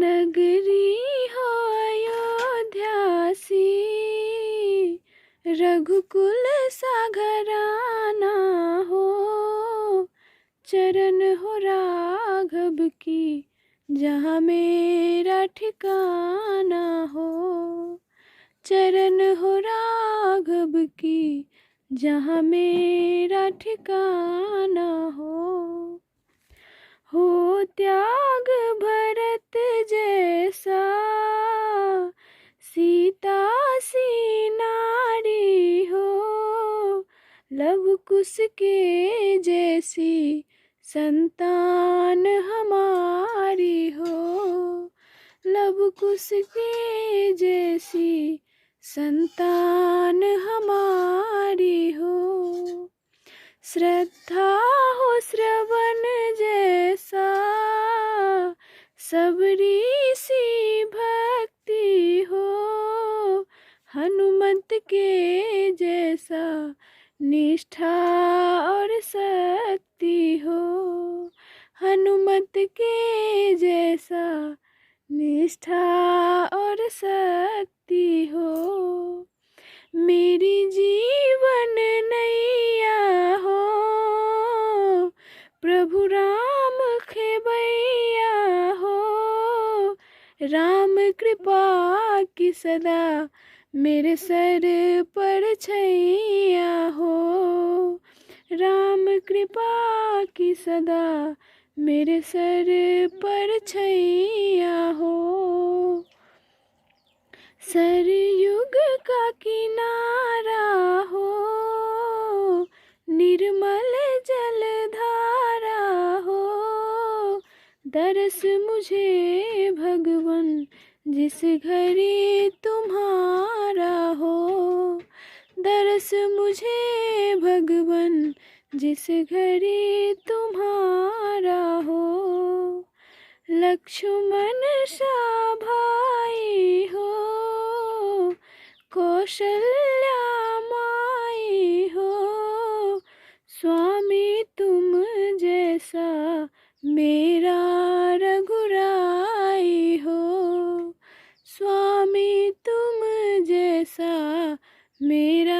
नगरी हो अयोध्या सी, रघुकुल सा घराना हो। चरण हो राघव की जहाँ मेरा ठिकाना हो। चरण हो राघव की जहाँ मेरा ठिकाना हो त्याग भरत जैसा, सीता सी नारी हो। लव कुश के जैसी संतान हमारी हो। लव कुश के जैसी संतान हमारी हो। श्रद्धा हो श्रवण जैसा, सबरी सी भक्ति हो। हनुमत के जैसा निष्ठा और शक्ति हो। हनुमत के जैसा निष्ठा और शक्ति हो। मेरी जीवन नैया हो, प्रभु राम खेवैया हो। राम कृपा की सदा मेरे सर पर छैया हो। राम कृपा की सदा मेरे सर पर छैया हो। सरयुग का किनारा हो, निर्मल जलधारा हो। दरस मुझे भगवन जिस घड़ी तुम्हारा हो। दरस मुझे भगवन जिस घड़ी तुम्हारा हो। लक्ष्मण सा भाई हो, कौशल्या माई हो। स्वामी तुम जैसा मेरा रघुराई हो। स्वामी तुम जैसा मेरा